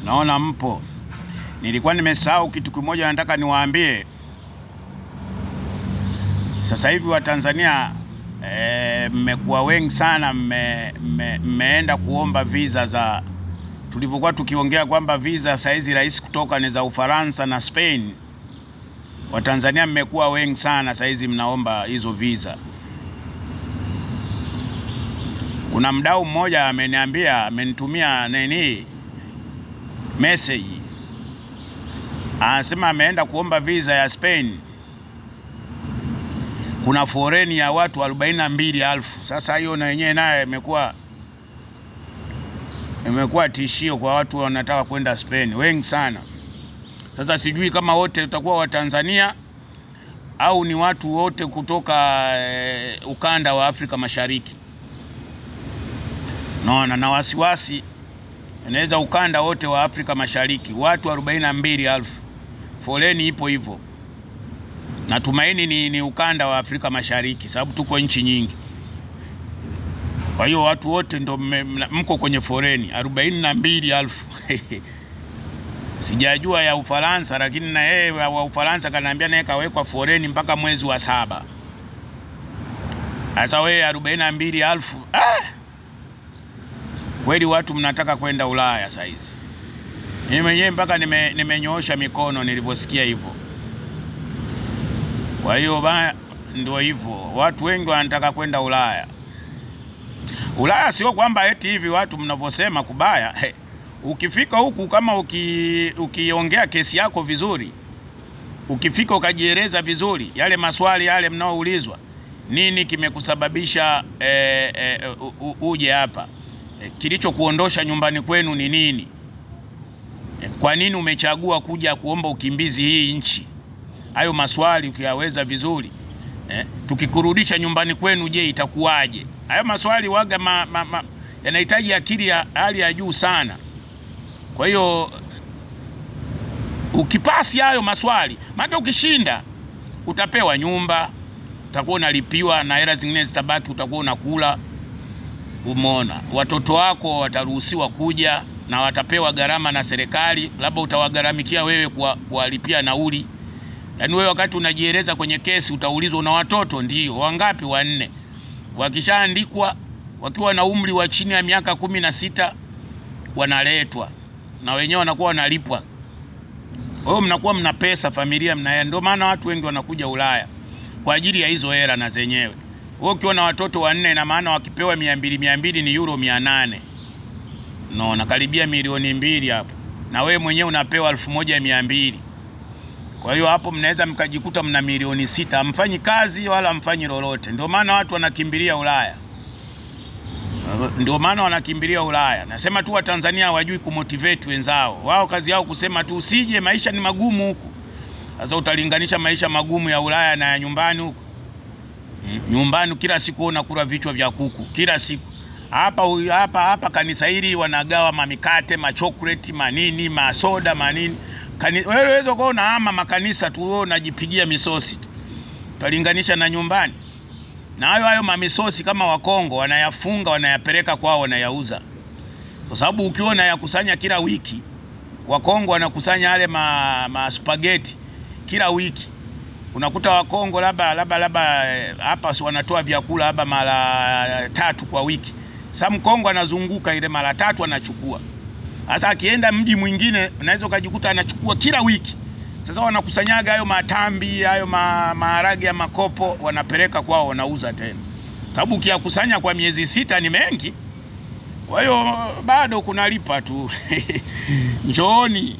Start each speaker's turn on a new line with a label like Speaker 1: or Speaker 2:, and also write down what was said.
Speaker 1: Naona mpo. Nilikuwa nimesahau kitu kimoja, nataka niwaambie. Sasa hivi wa Tanzania mmekuwa wengi sana, mmeenda kuomba visa za, tulivyokuwa tukiongea kwamba visa saizi rahisi kutoka ni za Ufaransa na Spain. Wa Tanzania mmekuwa wengi sana saizi mnaomba hizo visa. Kuna mdau mmoja ameniambia, amenitumia message. Anasema ameenda kuomba visa ya Spain. Kuna foreni ya watu 42,000. Sasa hiyo na yenyewe naye imekuwa tishio kwa watu wanataka kwenda Spain, wengi sana. Sasa sijui kama wote utakuwa wa Tanzania au ni watu wote kutoka ukanda wa Afrika Mashariki. Naona na wasiwasi inaweza ukanda wote wa Afrika Mashariki, watu 42,000. Foleni ipo hivyo. Natumaini ni ukanda wa Afrika Mashariki, sababu tuko nchi nyingi. Kwa hiyo watu wote ndo mko kwenye foreni 42,000. Sijajua ya Ufaransa, lakini na yeye wa Ufaransa kanaambia naye kawekwa foreni mpaka mwezi wa 7. Sasa wewe 42,000. Kweli watu mnataka kwenda Ulaya saizi. Mimi mwenyewe mpaka nimenyoosha mikono niliposikia hivyo. Kwa hiyo ndio hivyo, watu wengi wanataka kwenda Ulaya. Ulaya sio kwamba eti hivi watu mnavyosema kubaya. Ukifika huku kama ukiongea kesi yako vizuri, ukifika ukajieleza vizuri, yale maswali yale mnaoulizwa, nini kimekusababisha uje hapa? Kilichokuondosha nyumbani kwenu ni nini? Kwa nini umechagua kuja kuomba ukimbizi hii nchi? Hayo maswali ukiyaweza vizuri, tukikurudisha nyumbani kwenu, je, itakuwaje? Hayo maswali waga yanahitaji akili ya hali ya juu sana. Kwa hiyo ukipasi hayo maswali, maana ukishinda utapewa nyumba, utakuwa unalipiwa na hela zingine zitabaki, utakuwa unakula. Umeona, watoto wako wataruhusiwa kuja na watapewa gharama na serikali, labda utawagharamikia wewe kuwalipia nauli. Yaani wewe wakati unajieleza kwenye kesi utaulizwa una watoto, ndio wangapi? 4. Wakishaandikwa wakiwa na umri wa chini ya miaka 16 wanaletwa na wenyewe wanakuwa wanalipwa. Wewe mnakuwa mna pesa, familia mna. Ndio maana watu wengi wanakuja Ulaya kwa ajili ya hizo hela na zenyewe. Wewe ukiwa na watoto 4, ina maana wakipewa 200 ni euro 800. Naona karibia milioni 2 hapo. Na wewe mwenyewe unapewa 1200. Kwa hiyo hapo mnaweza mkajikuta mna milioni 6, mfanyi kazi wala mfanyi lolote. Ndio maana watu wanakimbilia Ulaya. Nasema tu wa Tanzania hawajui kumotivate wenzao. Wao kazi yao kusema tu usije, maisha ni magumu huku. Sasa utalinganisha maisha magumu ya Ulaya na ya huku. Nyumbani kila siku unakula vichwa vya kuku kila siku. Hapa kanisa hili wanagawa mamikate, machokoleti, manini, masoda, manini. Wewe wewe uko unaama makanisa tu, wewe unajipigia misosi tu. Utalinganisha na nyumbani. Na hayo mamisosi kama Wakongo wanayafunga, wanayapeleka kwao, wanayauza. Kwa sababu ukiwa unayakusanya kila wiki, Wakongo wanakusanya yale spaghetti kila wiki. Unakuta Wakongo labda hapa wanatoa vyakula labda mara 3 kwa wiki. Sasa Mkongo anazunguka ile mara 3 anachukua. Sasa akienda mji mwingine unaweza ukajikuta anachukua kila wiki. Sasa wanakusanyaga hayo matambi, hayo maharage ya makopo, wanapeleka kwao, wanauza tena. Sababu ukiyakusanya kwa miezi 6 ni mengi. Kwa hiyo bado kunalipa tu. Njooni.